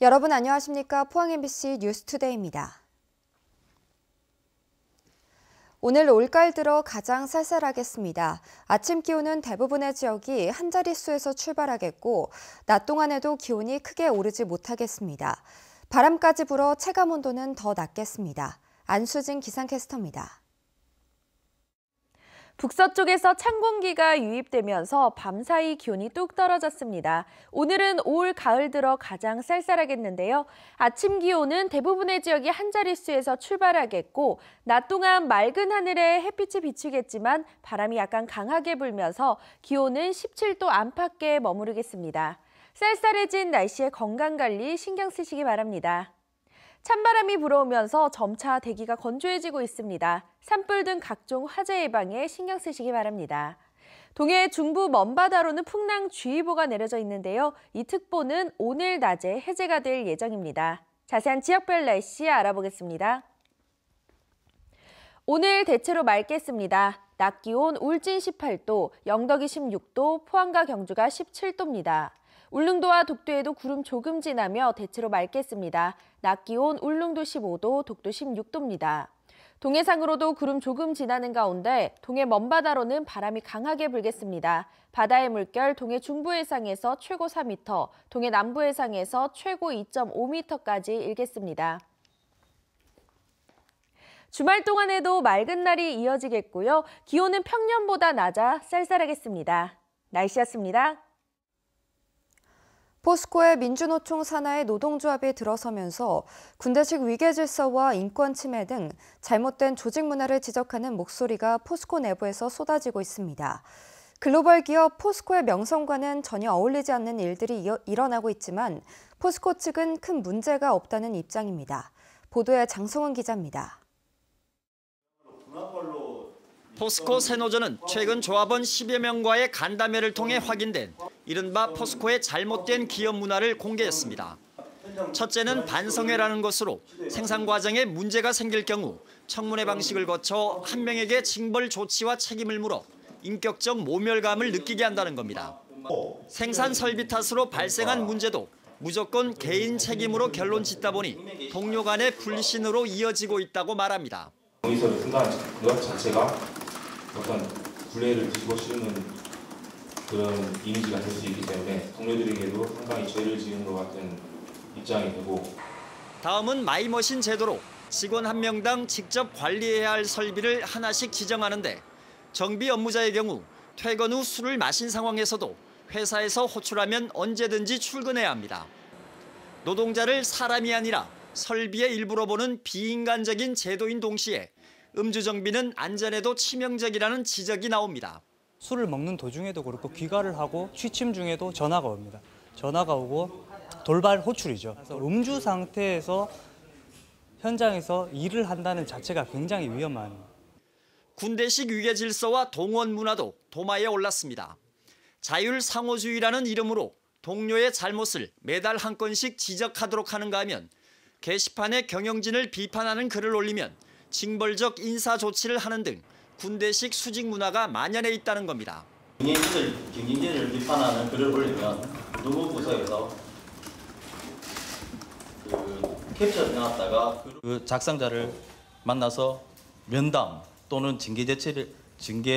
여러분 안녕하십니까? 포항 MBC 뉴스투데이입니다. 오늘 올가을 들어 가장 쌀쌀하겠습니다. 아침 기온은 대부분의 지역이 한 자릿수에서 출발하겠고 낮 동안에도 기온이 크게 오르지 못하겠습니다. 바람까지 불어 체감 온도는 더 낮겠습니다. 안수진 기상캐스터입니다. 북서쪽에서 찬 공기가 유입되면서 밤사이 기온이 뚝 떨어졌습니다. 오늘은 올 가을 들어 가장 쌀쌀하겠는데요. 아침 기온은 대부분의 지역이 한 자릿수에서 출발하겠고 낮 동안 맑은 하늘에 햇빛이 비추겠지만 바람이 약간 강하게 불면서 기온은 17도 안팎에 머무르겠습니다. 쌀쌀해진 날씨에 건강관리 신경 쓰시기 바랍니다. 찬바람이 불어오면서 점차 대기가 건조해지고 있습니다. 산불 등 각종 화재 예방에 신경 쓰시기 바랍니다. 동해 중부 먼바다로는 풍랑주의보가 내려져 있는데요. 이 특보는 오늘 낮에 해제가 될 예정입니다. 자세한 지역별 날씨 알아보겠습니다. 오늘 대체로 맑겠습니다. 낮 기온 울진 18도, 영덕이 16도, 포항과 경주가 17도입니다. 울릉도와 독도에도 구름 조금 지나며 대체로 맑겠습니다. 낮 기온 울릉도 15도, 독도 16도입니다. 동해상으로도 구름 조금 지나는 가운데 동해 먼바다로는 바람이 강하게 불겠습니다. 바다의 물결 동해 중부 해상에서 최고 4m, 동해 남부 해상에서 최고 2.5m까지 일겠습니다. 주말 동안에도 맑은 날이 이어지겠고요. 기온은 평년보다 낮아 쌀쌀하겠습니다. 날씨였습니다. 포스코의 민주노총 산하의 노동조합이 들어서면서 군대식 위계질서와 인권 침해 등 잘못된 조직 문화를 지적하는 목소리가 포스코 내부에서 쏟아지고 있습니다. 글로벌 기업 포스코의 명성과는 전혀 어울리지 않는 일들이 일어나고 있지만 포스코 측은 큰 문제가 없다는 입장입니다. 보도에 장성훈 기자입니다. 포스코 새노조는 최근 조합원 10여 명과의 간담회를 통해 확인된 이른바 포스코의 잘못된 기업 문화를 공개했습니다. 첫째는 반성회라는 것으로 생산 과정에 문제가 생길 경우 청문회 방식을 거쳐 한 명에게 징벌 조치와 책임을 물어 인격적 모멸감을 느끼게 한다는 겁니다. 생산 설비 탓으로 발생한 문제도 무조건 개인 책임으로 결론 짓다 보니 동료 간의 불신으로 이어지고 있다고 말합니다. 동의서를 쓴다는 것 자체가 어떤 불례를 뒤집어 씌우는 그런 이미지가 될 수 있기 때문에 동료들에게도 상당히 죄를 지은 것 같은 입장이 되고. 다음은 마이머신 제도로 직원 한 명당 직접 관리해야 할 설비를 하나씩 지정하는데 정비 업무자의 경우 퇴근 후 술을 마신 상황에서도 회사에서 호출하면 언제든지 출근해야 합니다. 노동자를 사람이 아니라 설비의 일부로 보는 비인간적인 제도인 동시에 음주 정비는 안전에도 치명적이라는 지적이 나옵니다. 술을 먹는 도중에도 그렇고 귀가를 하고 취침 중에도 전화가 옵니다. 전화가 오고 돌발 호출이죠. 그래서 음주 상태에서 현장에서 일을 한다는 자체가 굉장히 위험한. 군대식 위계 질서와 동원 문화도 도마에 올랐습니다. 자율 상호주의라는 이름으로 동료의 잘못을 매달 한 건씩 지적하도록 하는가 하면 게시판에 경영진을 비판하는 글을 올리면 징벌적 인사 조치를 하는 등 군대식 수직 문화가 만연해 있다는 겁니다. 경영진을 비판하는 글을 올리면 누구 부서에서 캡처를 해놨다가 그 작성자를 만나서 면담 또는 징계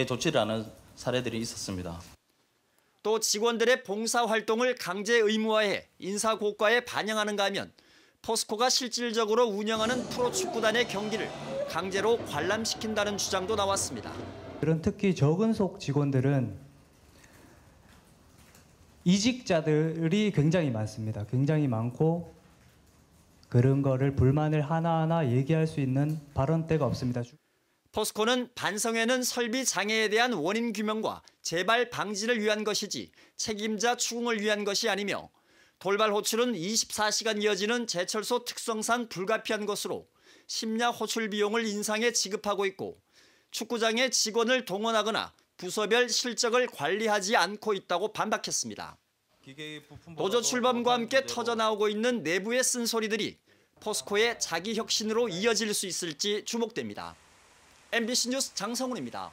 조치를 하는 사례들이 있었습니다. 또 직원들의 봉사활동을 강제 의무화해 인사고과에 반영하는가 하면 포스코가 실질적으로 운영하는 프로축구단의 경기를 강제로 관람시킨다는 주장도 나왔습니다. 그런 특히 적은속 직원들은 이직자들이 굉장히 많습니다. 굉장히 많고 그런 거를 불만을 하나하나 얘기할 수 있는 발언대가 없습니다. 포스코는 반성회는 설비 장애에 대한 원인 규명과 재발 방지를 위한 것이지 책임자 추궁을 위한 것이 아니며 돌발 호출은 24시간 이어지는 제철소 특성상 불가피한 것으로 심야 호출 비용을 인상해 지급하고 있고 축구장에 직원을 동원하거나 부서별 실적을 관리하지 않고 있다고 반박했습니다. 노조 출범과 함께 터져나오고 있는 내부의 쓴소리들이 포스코의 자기 혁신으로 이어질 수 있을지 주목됩니다. MBC 뉴스 장성훈입니다.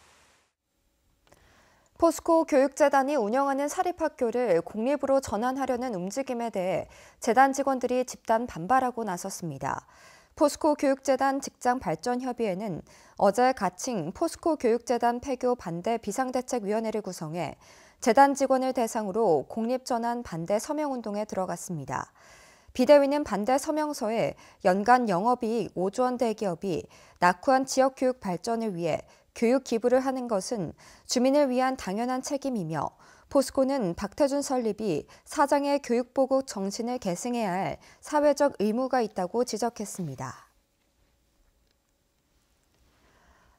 포스코 교육재단이 운영하는 사립학교를 공립으로 전환하려는 움직임에 대해 재단 직원들이 집단 반발하고 나섰습니다. 포스코 교육재단 직장발전협의회는 어제 가칭 포스코 교육재단 폐교 반대 비상대책위원회를 구성해 재단 직원을 대상으로 공립전환 반대 서명운동에 들어갔습니다. 비대위는 반대 서명서에 연간 영업이익 5조 원 대기업이 낙후한 지역교육 발전을 위해 교육 기부를 하는 것은 주민을 위한 당연한 책임이며 포스코는 박태준 설립이 사장의 교육보국 정신을 계승해야 할 사회적 의무가 있다고 지적했습니다.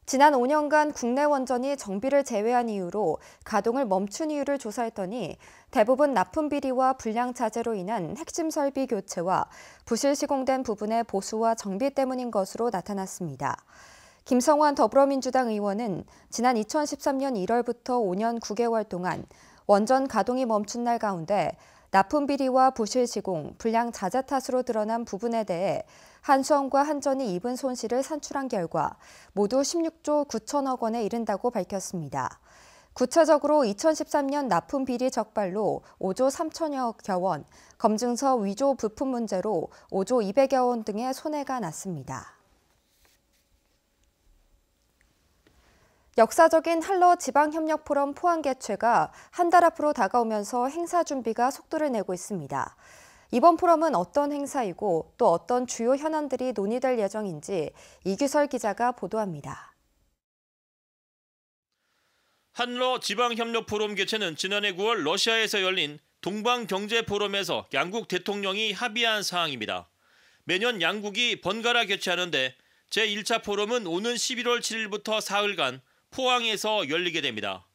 지난 5년간 국내 원전이 정비를 제외한 이유로 가동을 멈춘 이유를 조사했더니 대부분 납품 비리와 불량 자재로 인한 핵심 설비 교체와 부실 시공된 부분의 보수와 정비 때문인 것으로 나타났습니다. 김성환 더불어민주당 의원은 지난 2013년 1월부터 5년 9개월 동안 원전 가동이 멈춘 날 가운데 납품 비리와 부실 시공, 불량 자재 탓으로 드러난 부분에 대해 한수원과 한전이 입은 손실을 산출한 결과 모두 16조 9천억 원에 이른다고 밝혔습니다. 구체적으로 2013년 납품 비리 적발로 5조 3천여 원, 검증서 위조 부품 문제로 5조 200여 원 등의 손해가 났습니다. 역사적인 한러 지방협력포럼 포항 개최가 한 달 앞으로 다가오면서 행사 준비가 속도를 내고 있습니다. 이번 포럼은 어떤 행사이고 또 어떤 주요 현안들이 논의될 예정인지 이규설 기자가 보도합니다. 한러 지방협력포럼 개최는 지난해 9월 러시아에서 열린 동방경제포럼에서 양국 대통령이 합의한 사항입니다. 매년 양국이 번갈아 개최하는데 제1차 포럼은 오는 11월 7일부터 사흘간 포항에서 열리게 됩니다.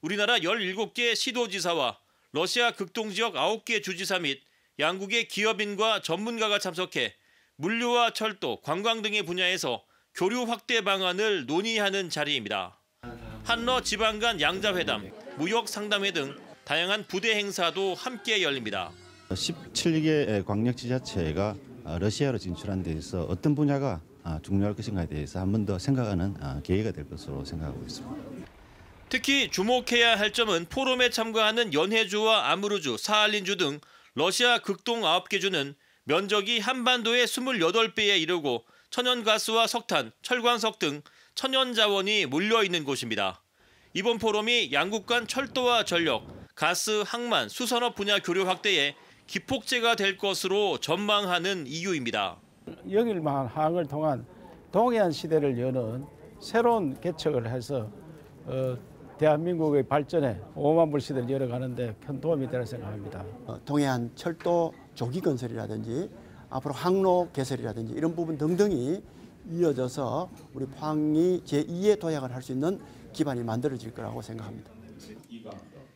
우리나라 17개 시도지사와 러시아 극동지역 9개 주지사 및 양국의 기업인과 전문가가 참석해 물류와 철도, 관광 등의 분야에서 교류 확대 방안을 논의하는 자리입니다. 한러 지방 간 양자회담, 무역 상담회 등 다양한 부대 행사도 함께 열립니다. 17개 광역지자체가 러시아로 진출한 데 있어 어떤 분야가 중요할 것인가에 대해서 한 번 더 생각하는 계기가 될 것으로 생각하고 있습니다. 특히 주목해야 할 점은 포럼에 참가하는 연해주와 아무르주, 사할린주 등 러시아 극동 9개 주는 면적이 한반도의 28배에 이르고 천연가스와 석탄, 철광석 등 천연자원이 몰려있는 곳입니다. 이번 포럼이 양국 간 철도와 전력, 가스, 항만, 수산업 분야 교류 확대에 기폭제가 될 것으로 전망하는 이유입니다. 영일만 항을 통한 동해안 시대를 여는 새로운 개척을 해서 대한민국의 발전에 5만 불 시대를 열어가는데 큰 도움이 되리라 생각합니다. 동해안 철도 조기 건설이라든지 앞으로 항로 개설이라든지 이런 부분 등등이 이어져서 우리 포항이 제2의 도약을 할 수 있는 기반이 만들어질 거라고 생각합니다.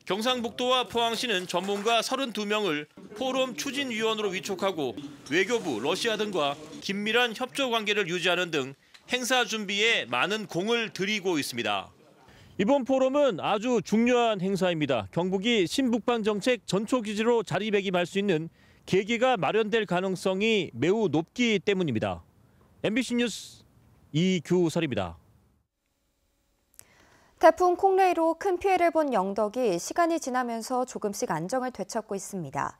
경상북도와 포항시는 전문가 32명을 포럼 추진위원으로 위촉하고 외교부, 러시아 등과 긴밀한 협조 관계를 유지하는 등 행사 준비에 많은 공을 들이고 있습니다. 이번 포럼은 아주 중요한 행사입니다. 경북이 신북방 정책 전초기지로 자리매김할 수 있는 계기가 마련될 가능성이 매우 높기 때문입니다. MBC 뉴스 이규설입니다. 태풍 콩레이로 큰 피해를 본 영덕이 시간이 지나면서 조금씩 안정을 되찾고 있습니다.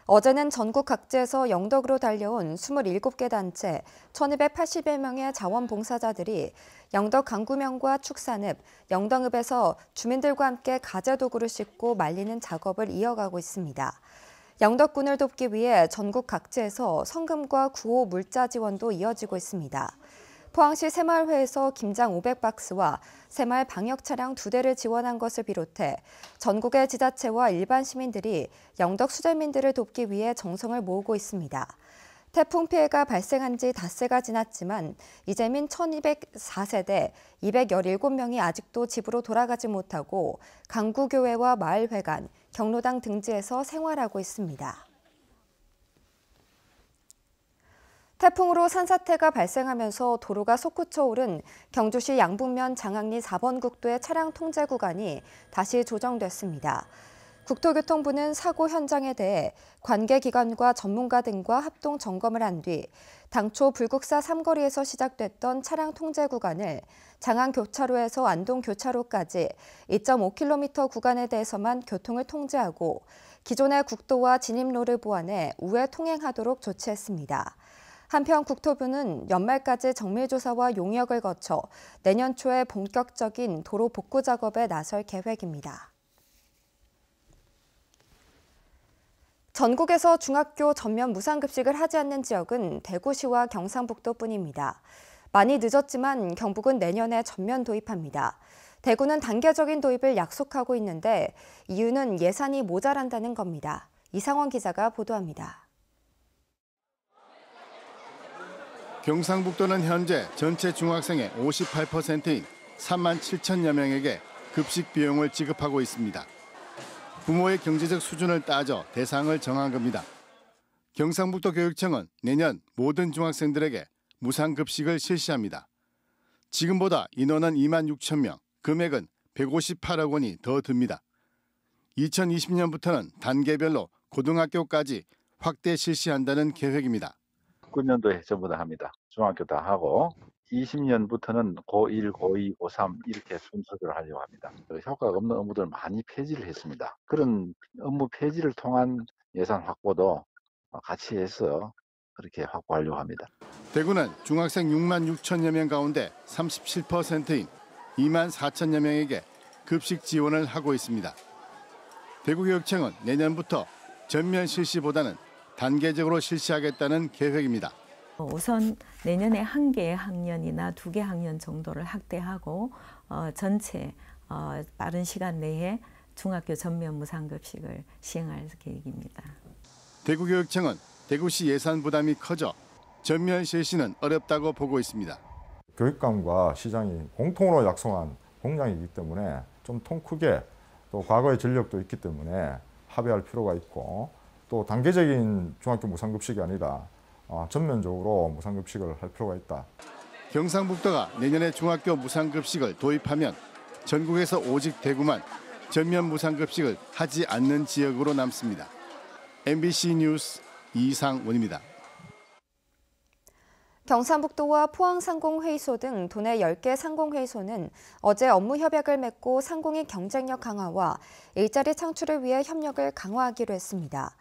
어제는 전국 각지에서 영덕으로 달려온 27개 단체 1,280여 명의 자원봉사자들이 영덕 강구면과 축산읍, 영덕읍에서 주민들과 함께 가재도구를 싣고 말리는 작업을 이어가고 있습니다. 영덕군을 돕기 위해 전국 각지에서 성금과 구호 물자 지원도 이어지고 있습니다. 포항시 새마을회에서 김장 500박스와 새마을 방역 차량 2대를 지원한 것을 비롯해 전국의 지자체와 일반 시민들이 영덕 수재민들을 돕기 위해 정성을 모으고 있습니다. 태풍 피해가 발생한 지 닷새가 지났지만 이재민 1204세대 217명이 아직도 집으로 돌아가지 못하고 강구교회와 마을회관, 경로당 등지에서 생활하고 있습니다. 태풍으로 산사태가 발생하면서 도로가 솟구쳐 오른 경주시 양북면 장항리 4번 국도의 차량 통제 구간이 다시 조정됐습니다. 국토교통부는 사고 현장에 대해 관계기관과 전문가 등과 합동 점검을 한 뒤 당초 불국사 삼거리에서 시작됐던 차량 통제 구간을 장안교차로에서 안동교차로까지 2.5km 구간에 대해서만 교통을 통제하고 기존의 국도와 진입로를 보완해 우회 통행하도록 조치했습니다. 한편 국토부는 연말까지 정밀조사와 용역을 거쳐 내년 초에 본격적인 도로 복구 작업에 나설 계획입니다. 전국에서 중학교 전면 무상급식을 하지 않는 지역은 대구시와 경상북도뿐입니다. 많이 늦었지만 경북은 내년에 전면 도입합니다. 대구는 단계적인 도입을 약속하고 있는데 이유는 예산이 모자란다는 겁니다. 이상원 기자가 보도합니다. 경상북도는 현재 전체 중학생의 58%인 3만 7천여 명에게 급식 비용을 지급하고 있습니다. 부모의 경제적 수준을 따져 대상을 정한 겁니다. 경상북도 교육청은 내년 모든 중학생들에게 무상급식을 실시합니다. 지금보다 인원은 2만 6천 명, 금액은 158억 원이 더 듭니다. 2020년부터는 단계별로 고등학교까지 확대 실시한다는 계획입니다. 9년도에 전부 다 합니다. 중학교 다 하고 20년부터는 고1, 고2, 고3 이렇게 순서대로 하려고 합니다. 효과가 없는 업무들 많이 폐지를 했습니다. 그런 업무 폐지를 통한 예산 확보도 같이 해서 그렇게 확보하려고 합니다. 대구는 중학생 6만 6천여 명 가운데 37%인 2만 4천여 명에게 급식 지원을 하고 있습니다. 대구교육청은 내년부터 전면 실시보다는 단계적으로 실시하겠다는 계획입니다. 우선 내년에 1개 학년이나 2개 학년 정도를 확대하고 전체 빠른 시간 내에 중학교 전면 무상급식을 시행할 계획입니다. 대구교육청은 대구시 예산 부담이 커져 전면 실시는 어렵다고 보고 있습니다. 교육감과 시장이 공통으로 약속한 공약이기 때문에 좀 통 크게 또 과거의 전력도 있기 때문에 합의할 필요가 있고 또 단계적인 중학교 무상급식이 아니라 전면적으로 무상급식을 할 필요가 있다. 경상북도가 내년에 중학교 무상급식을 도입하면 전국에서 오직 대구만 전면 무상급식을 하지 않는 지역으로 남습니다. MBC 뉴스 이상원입니다. 경상북도와 포항상공회의소 등 도내 10개 상공회의소는 어제 업무 협약을 맺고 상공의 경쟁력 강화와 일자리 창출을 위해 협력을 강화하기로 했습니다.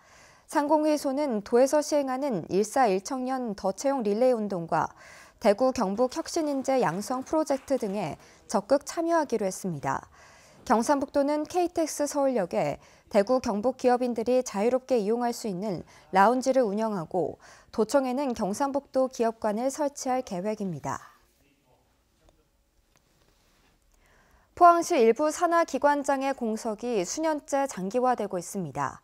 상공회의소는 도에서 시행하는 1사 1청년 더 채용 릴레이 운동과 대구 경북 혁신인재 양성 프로젝트 등에 적극 참여하기로 했습니다. 경상북도는 KTX 서울역에 대구 경북 기업인들이 자유롭게 이용할 수 있는 라운지를 운영하고 도청에는 경상북도 기업관을 설치할 계획입니다. 포항시 일부 산하기관장의 공석이 수년째 장기화되고 있습니다.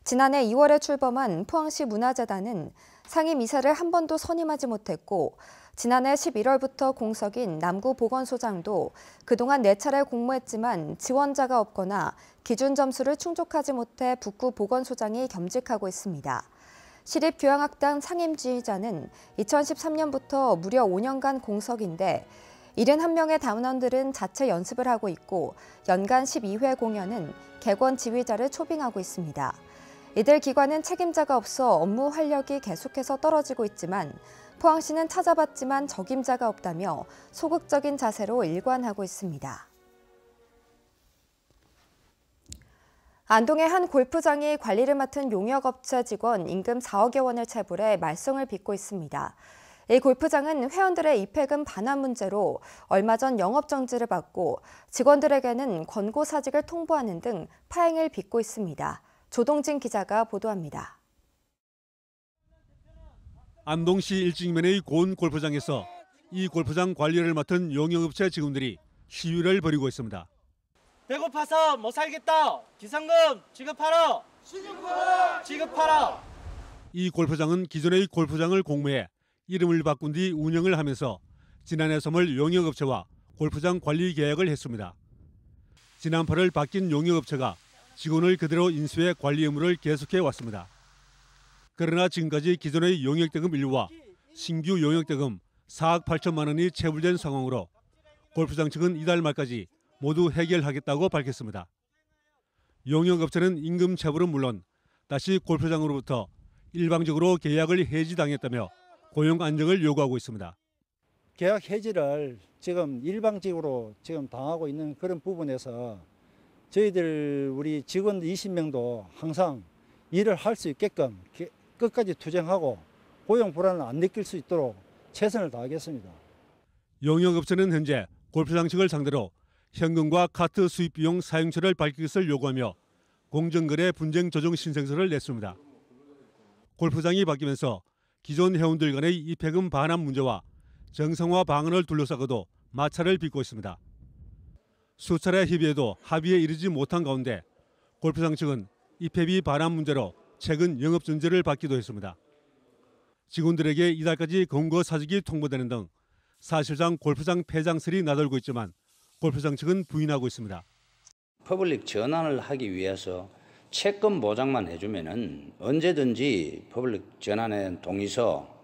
지난해 2월에 출범한 포항시 문화재단은 상임이사를 한 번도 선임하지 못했고 지난해 11월부터 공석인 남구보건소장도 그동안 4차례 공모했지만 지원자가 없거나 기준 점수를 충족하지 못해 북구보건소장이 겸직하고 있습니다. 시립교향악단 상임지휘자는 2013년부터 무려 5년간 공석인데 71명의 단원들은 자체 연습을 하고 있고 연간 12회 공연은 객원 지휘자를 초빙하고 있습니다. 이들 기관은 책임자가 없어 업무 활력이 계속해서 떨어지고 있지만 포항시는 찾아봤지만 적임자가 없다며 소극적인 자세로 일관하고 있습니다. 안동의 한 골프장이 관리를 맡은 용역업체 직원 임금 4억여 원을 체불해 말썽을 빚고 있습니다. 이 골프장은 회원들의 입회금 반환 문제로 얼마 전 영업정지를 받고 직원들에게는 권고사직을 통보하는 등 파행을 빚고 있습니다. 조동진 기자가 보도합니다. 안동시 일직면의 고은 골프장에서 이 골프장 관리를 맡은 용역업체 직원들이 시위를 벌이고 있습니다. 배고파서 못 살겠다. 기상금 지급하라. 지급하라. 이 골프장은 기존의 골프장을 공모해 이름을 바꾼 뒤 운영을 하면서 지난해 3월 용역업체와 골프장 관리 계약을 했습니다. 지난 8월 바뀐 용역업체가 직원을 그대로 인수해 관리 의무를 계속해 왔습니다. 그러나 지금까지 기존의 용역대금 일부와 신규 용역대금 4억 8천만 원이 체불된 상황으로 골프장 측은 이달 말까지 모두 해결하겠다고 밝혔습니다. 용역업체는 임금 체불은 물론 다시 골프장으로부터 일방적으로 계약을 해지당했다며 고용 안정을 요구하고 있습니다. 계약 해지를 지금 일방적으로 지금 당하고 있는 그런 부분에서 저희들 우리 직원 20명도 항상 일을 할 수 있게끔 끝까지 투쟁하고 고용 불안을 안 느낄 수 있도록 최선을 다하겠습니다. 용역업체는 현재 골프장 측을 상대로 현금과 카트 수입 비용 사용처를 밝힐 것을 요구하며 공정거래 분쟁 조정 신청서를 냈습니다. 골프장이 바뀌면서 기존 회원들 간의 입회금 반환 문제와 정상화 방안을 둘러싸고도 마찰을 빚고 있습니다. 수차례 협의에도 합의에 이르지 못한 가운데 골프장 측은 입회비 반환 문제로 최근 영업 정지를 받기도 했습니다. 직원들에게 이달까지 검거 사직이 통보되는 등 사실상 골프장 폐장설이 나돌고 있지만 골프장 측은 부인하고 있습니다. 퍼블릭 전환을 하기 위해서 채권 보장만 해주면은 언제든지 퍼블릭 전환에 동의서,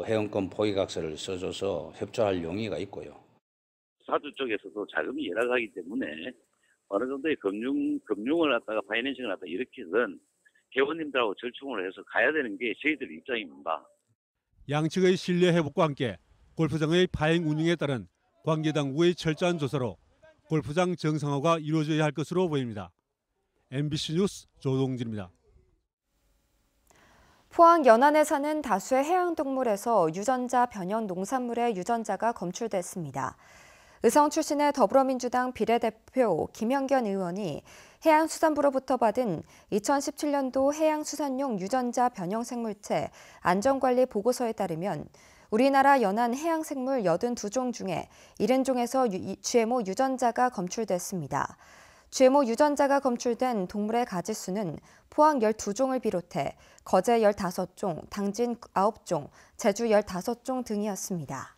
회원권 포기각서를 써줘서 협조할 용의가 있고요. 사주 쪽에서도 자금이 열악하기 때문에 어느 정도의 금융을 갖다가 파이낸싱을 갖다가 일으키든 회원님들하고 절충을 해서 가야 되는 게 저희들 입장입니다. 양측의 신뢰 회복과 함께 골프장의 파행 운영에 따른 관계당국의 철저한 조사로 골프장 정상화가 이루어져야 할 것으로 보입니다. MBC 뉴스 조동진입니다. 포항 연안에 사는 다수의 해양동물에서 유전자 변형 농산물의 유전자가 검출됐습니다. 의성 출신의 더불어민주당 비례대표 김영견 의원이 해양수산부로부터 받은 2017년도 해양수산용 유전자 변형 생물체 안전관리 보고서에 따르면 우리나라 연안 해양생물 82종 중에 70종에서 GMO 유전자가 검출됐습니다. GMO 유전자가 검출된 동물의 가지수는 포항 12종을 비롯해 거제 15종, 당진 9종, 제주 15종 등이었습니다.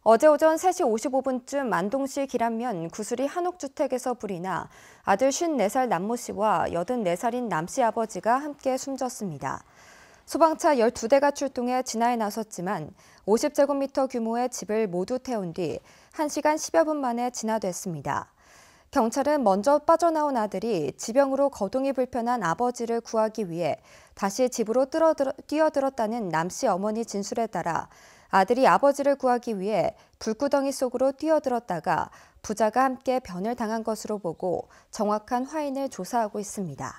어제 오전 3시 55분쯤 안동시 기란면 구수리 한옥주택에서 불이 나 아들 54살 남모 씨와 84살인 남 씨 아버지가 함께 숨졌습니다. 소방차 12대가 출동해 진화에 나섰지만 50제곱미터 규모의 집을 모두 태운 뒤 1시간 10여 분 만에 진화됐습니다. 경찰은 먼저 빠져나온 아들이 지병으로 거동이 불편한 아버지를 구하기 위해 다시 집으로 뛰어들었다는 남 씨 어머니 진술에 따라 아들이 아버지를 구하기 위해 불구덩이 속으로 뛰어들었다가 부자가 함께 변을 당한 것으로 보고 정확한 화인을 조사하고 있습니다.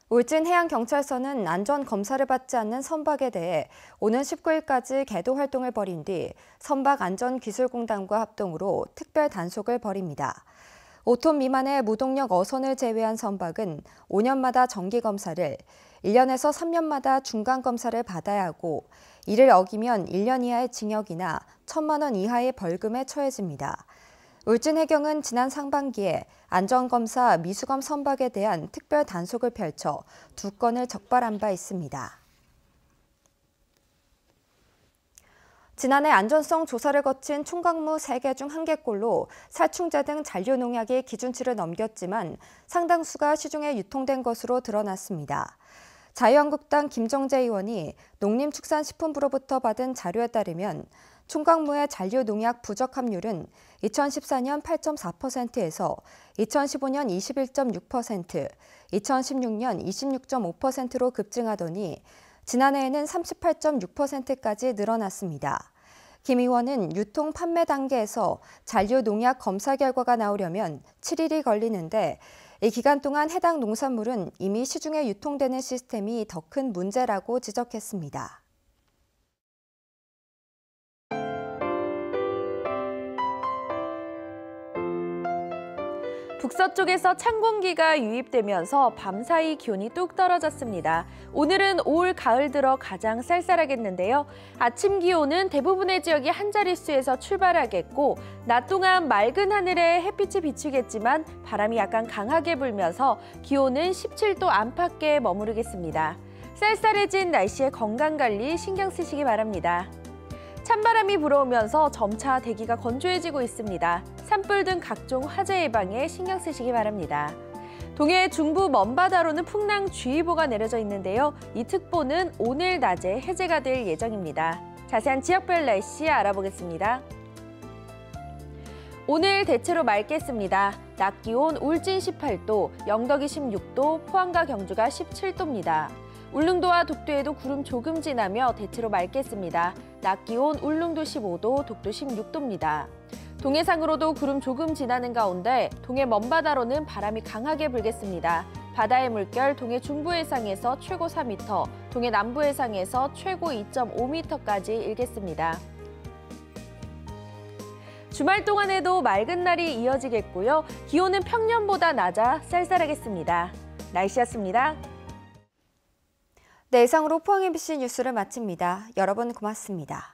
울진해양경찰서는 안전검사를 받지 않는 선박에 대해 오는 19일까지 계도 활동을 벌인 뒤 선박안전기술공단과 합동으로 특별 단속을 벌입니다. 5톤 미만의 무동력 어선을 제외한 선박은 5년마다 정기검사를, 1년에서 3년마다 중간검사를 받아야 하고 이를 어기면 1년 이하의 징역이나 1,000만 원 이하의 벌금에 처해집니다. 울진해경은 지난 상반기에 안전검사 미수검 선박에 대한 특별 단속을 펼쳐 2건을 적발한 바 있습니다. 지난해 안전성 조사를 거친 총각무 3개 중 1개꼴로 살충제 등 잔류농약이 기준치를 넘겼지만 상당수가 시중에 유통된 것으로 드러났습니다. 자유한국당 김정재 의원이 농림축산식품부로부터 받은 자료에 따르면 총각무의 잔류농약 부적 함률은 2014년 8.4%에서 2015년 21.6%, 2016년 26.5%로 급증하더니 지난해에는 38.6%까지 늘어났습니다. 김 의원은 유통 판매 단계에서 잔류농약 검사 결과가 나오려면 7일이 걸리는데 이 기간 동안 해당 농산물은 이미 시중에 유통되는 시스템이 더 큰 문제라고 지적했습니다. 북서쪽에서 찬 공기가 유입되면서 밤사이 기온이 뚝 떨어졌습니다. 오늘은 올 가을 들어 가장 쌀쌀하겠는데요. 아침 기온은 대부분의 지역이 한 자릿수에서 출발하겠고 낮 동안 맑은 하늘에 햇빛이 비추겠지만 바람이 약간 강하게 불면서 기온은 17도 안팎에 머무르겠습니다. 쌀쌀해진 날씨에 건강관리 신경 쓰시기 바랍니다. 찬바람이 불어오면서 점차 대기가 건조해지고 있습니다. 산불 등 각종 화재 예방에 신경 쓰시기 바랍니다. 동해 중부 먼바다로는 풍랑주의보가 내려져 있는데요. 이 특보는 오늘 낮에 해제가 될 예정입니다. 자세한 지역별 날씨 알아보겠습니다. 오늘 대체로 맑겠습니다. 낮 기온 울진 18도, 영덕이 16도, 포항과 경주가 17도입니다. 울릉도와 독도에도 구름 조금 지나며 대체로 맑겠습니다. 낮 기온 울릉도 15도, 독도 16도입니다. 동해상으로도 구름 조금 지나는 가운데 동해 먼바다로는 바람이 강하게 불겠습니다. 바다의 물결 동해 중부 해상에서 최고 4m, 동해 남부 해상에서 최고 2.5m까지 일겠습니다. 주말 동안에도 맑은 날이 이어지겠고요. 기온은 평년보다 낮아 쌀쌀하겠습니다. 날씨였습니다. 네, 이상으로 포항 MBC 뉴스를 마칩니다. 여러분 고맙습니다.